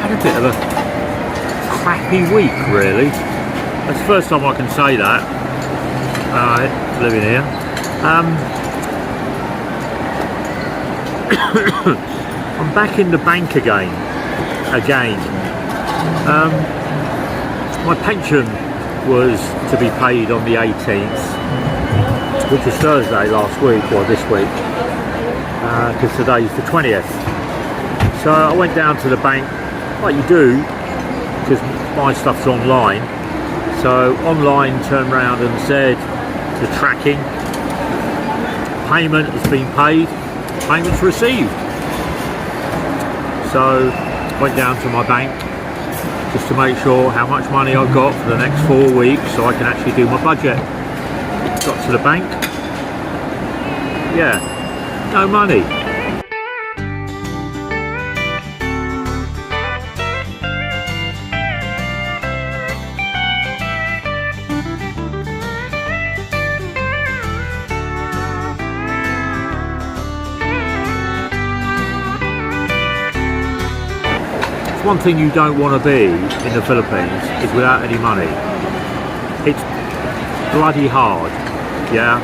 had a bit of a crappy week, really. That's the first time I can say that. Living here. I'm back in the bank again. My pension was to be paid on the 18th, which was Thursday last week, or this week, because today's the 20th. So I went down to the bank, like you do, because my stuff's online. So online turned round and said the tracking, payment has been paid, payment's received. So went down to my bank just to make sure how much money I've got for the next 4 weeks so I can actually do my budget. Got to the bank, yeah, no money. One thing you don't want to be in the Philippines is without any money. It's bloody hard, yeah,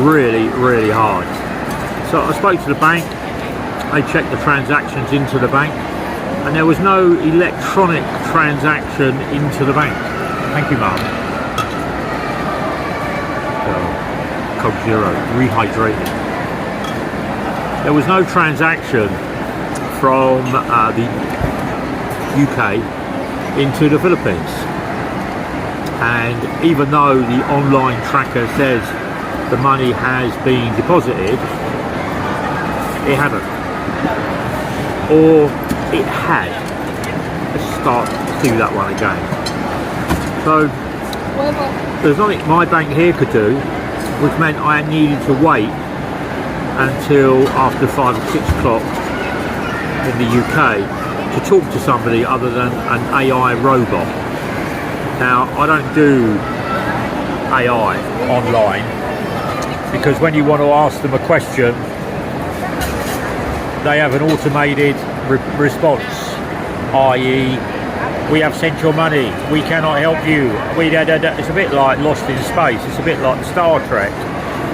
really hard. So I spoke to the bank, they checked the transactions into the bank, and there was no electronic transaction into the bank. Thank you, Mum. Coke Zero, rehydrated. There was no transaction from the UK into the Philippines, and even though the online tracker says the money has been deposited, it hadn't, or it had. Let's start to do that one again. So there's nothing my bank here could do, which meant I needed to wait until after 5 or 6 o'clock in the UK to talk to somebody other than an AI robot. Now, I don't do AI online because when you want to ask them a question, they have an automated response, i.e., we have sent your money, we cannot help you, It's a bit like Lost in Space, it's a bit like Star Trek,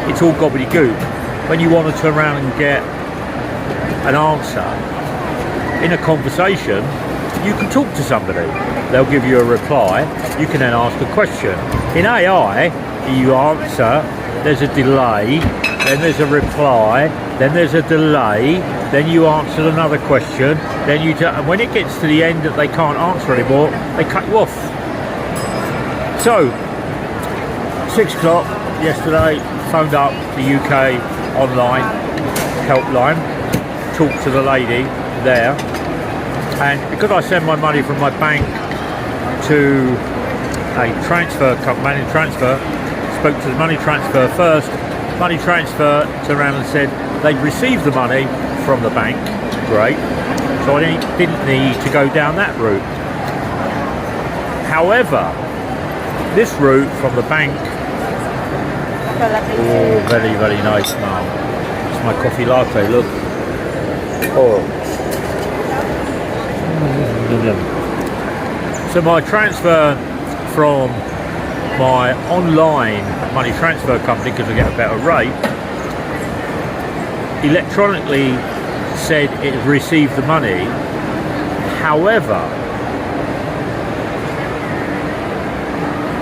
it's all gobbledygook. When you want to turn around and get an answer in a conversation, you can talk to somebody, they'll give you a reply, you can then ask a question. In AI, you answer, there's a delay, then there's a reply, then there's a delay, then you answer another question, then you and when it gets to the end that they can't answer anymore, they cut you off. So 6 o'clock yesterday, phoned up the UK online helpline, talked to the lady there, and because I send my money from my bank to a transfer company, transfer, spoke to the money transfer first. Money transfer turned around and said they'd received the money from the bank. Great, so I didn't need to go down that route. However, this route from the bank, oh, very nice now. It's my coffee latte, look. Oh. So my transfer from my online money transfer company, because I get a better rate, electronically said it had received the money. However,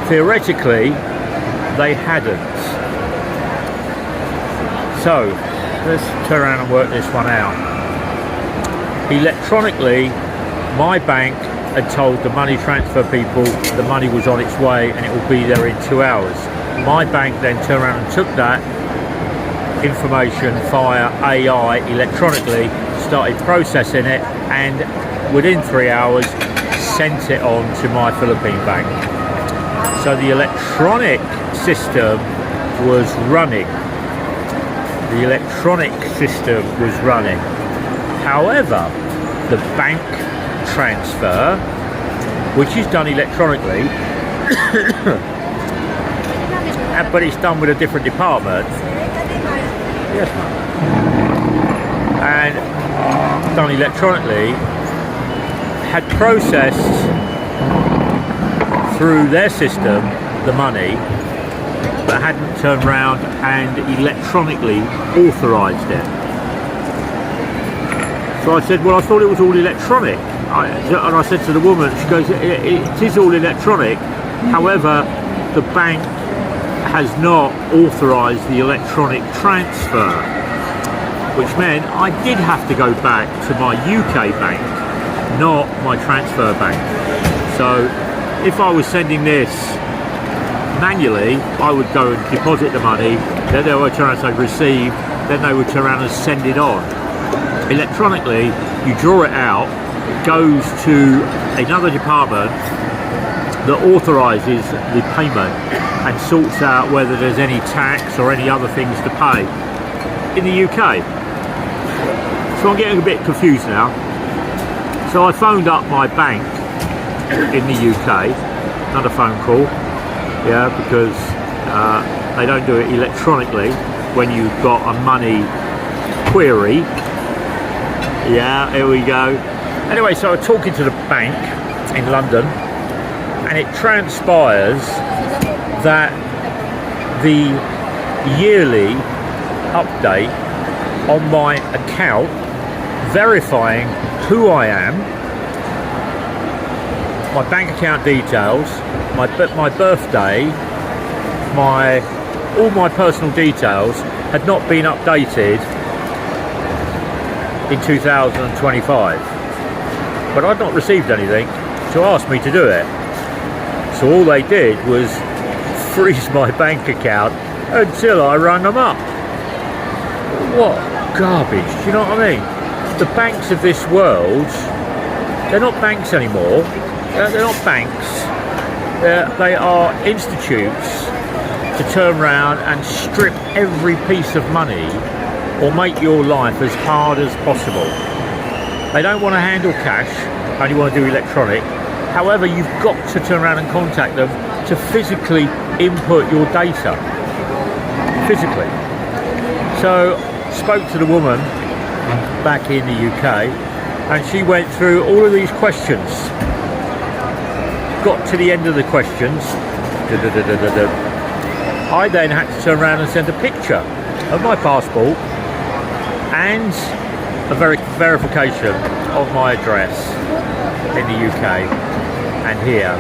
theoretically they hadn't. So let's turn around and work this one out. Electronically, my bank had told the money transfer people the money was on its way and it will be there in 2 hours. My bank then turned around and took that information via AI electronically, started processing it, and within 3 hours sent it on to my Philippine bank. So the electronic system was running. The electronic system was running. However, the bank transfer, which is done electronically, but it's done with a different department. Yes, ma'am. And done electronically, had processed through their system the money, but hadn't turned round and electronically authorised it. So I said, well, I thought it was all electronic. And I said to the woman, she goes, it is all electronic, however, the bank has not authorised the electronic transfer, which meant I did have to go back to my UK bank, not my transfer bank. So if I was sending this manually, I would go and deposit the money, then they would turn around and say received, then they would turn around and send it on. Electronically, you draw it out, it goes to another department that authorises the payment and sorts out whether there's any tax or any other things to pay in the UK. So I'm getting a bit confused now. So I phoned up my bank in the UK, another phone call, yeah, because they don't do it electronically when you've got a money query. Yeah, here we go. Anyway, so I'm talking to the bank in London, and it transpires that the yearly update on my account verifying who I am, my bank account details, my birthday, all my personal details had not been updated in 2025, but I'd not received anything to ask me to do it. So all they did was freeze my bank account until I rang them up. What garbage, do you know what I mean? The banks of this world, they're not banks anymore. They're not banks. They are institutes to turn around and strip every piece of money or make your life as hard as possible. They don't want to handle cash, only want to do electronic. However, you've got to turn around and contact them to physically input your data. Physically. So, spoke to the woman back in the UK, and she went through all of these questions. Got to the end of the questions. I then had to turn around and send a picture of my passport and a verification of my address in the UK and here.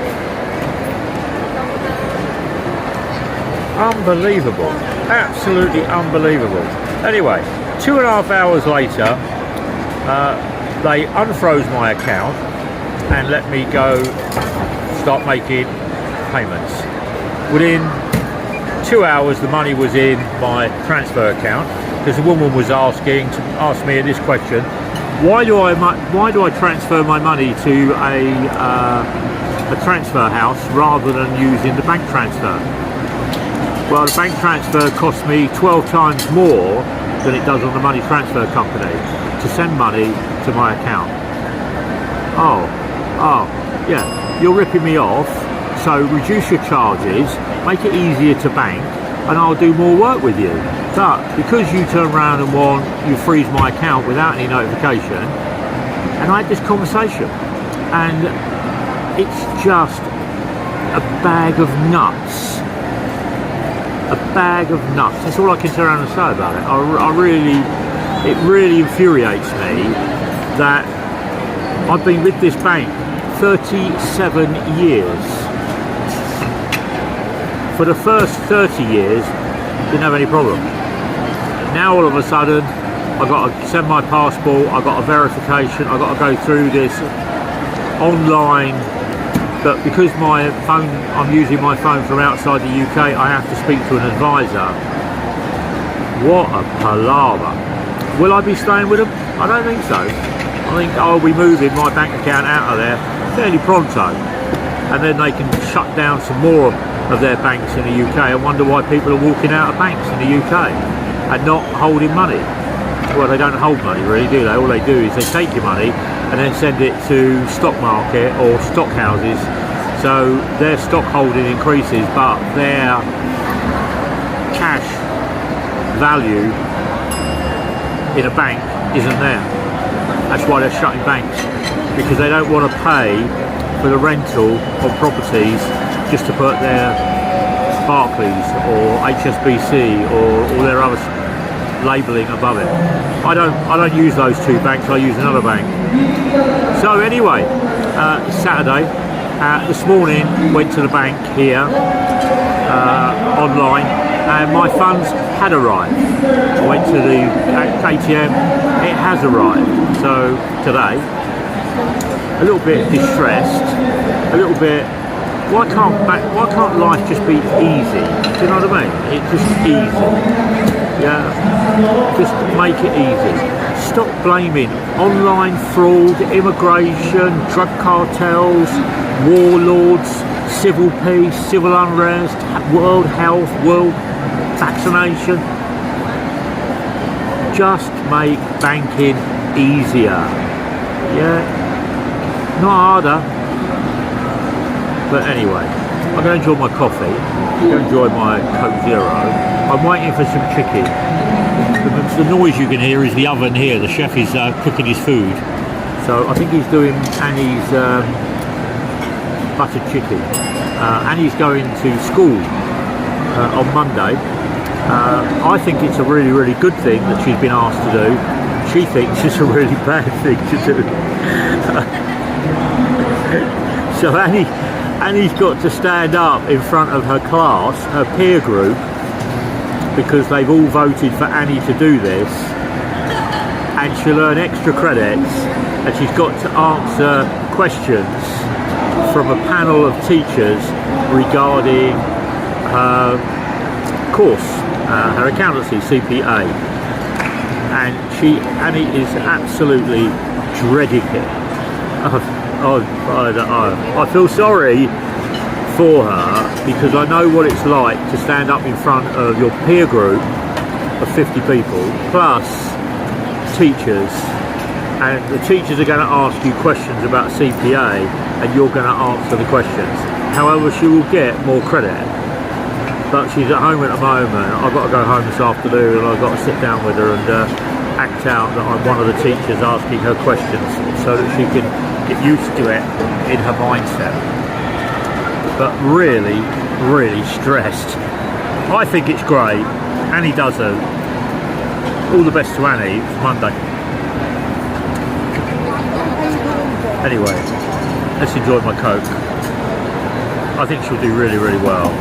Unbelievable, absolutely unbelievable. Anyway, 2.5 hours later, they unfroze my account and let me go start making payments. Within 2 hours, the money was in my transfer account, because the woman was asked me this question: why do I transfer my money to a transfer house rather than using the bank transfer? Well, the bank transfer costs me 12 times more than it does on the money transfer company to send money to my account. Oh, yeah, you're ripping me off, so reduce your charges, make it easier to bank, and I'll do more work with you. But because you turn around and you freeze my account without any notification, and I had this conversation, and it's just a bag of nuts. A bag of nuts. That's all I can turn around and say about it. It really infuriates me that I've been with this bank 37 years. For the first 30 years, didn't have any problem. Now all of a sudden, I've got to send my passport, I've got a verification, I've got to go through this online. But because I'm using my phone from outside the UK, I have to speak to an advisor. What a palaver. Will I be staying with them? I don't think so. I think I'll be moving my bank account out of there fairly pronto. And then they can shut down some more of their banks in the UK and wonder why people are walking out of banks in the UK and not holding money. Well, they don't hold money really, do they? All they do is they take your money and then send it to stock market or stock houses, so their stock holding increases but their cash value in a bank isn't there. That's why they're shutting banks. because they don't want to pay for the rental of properties just to put their Barclays or HSBC or all their other labelling above it. I don't use those two banks, I use another bank. So anyway, it's Saturday. This morning went to the bank here online, and my funds had arrived. I went to the ATM, it has arrived. So today, a little bit distressed, a little bit, why can't life just be easy? Do you know what I mean? It's just easy. Yeah, just make it easy. Stop blaming online fraud, immigration, drug cartels, warlords, civil peace, civil unrest, world health, world vaccination. Just make banking easier. Yeah, not harder. But anyway, I'm going to enjoy my coffee, I'm going to enjoy my Coke Zero. I'm waiting for some chicken. The noise you can hear is the oven here. The chef is cooking his food. So I think he's doing Annie's buttered chicken. Annie's going to school on Monday. I think it's a really, really good thing that she's been asked to do. She thinks it's a really bad thing to do. So Annie's got to stand up in front of her class, her peer group, because they've all voted for Annie to do this, and she'll earn extra credits, and she's got to answer questions from a panel of teachers regarding her course, her accountancy, CPA, and Annie is absolutely dreading it. I feel sorry for her, because I know what it's like to stand up in front of your peer group of 50 people plus teachers, and the teachers are going to ask you questions about CPA and you're going to answer the questions. However, she will get more credit, but she's at home at the moment. I've got to go home this afternoon and I've got to sit down with her and act out that I'm one of the teachers asking her questions, so that she can get used to it in her mindset. But really, really stressed. I think it's great. Annie doesn't. All the best to Annie. It's Monday. Anyway, let's enjoy my Coke. I think she'll do really, really well.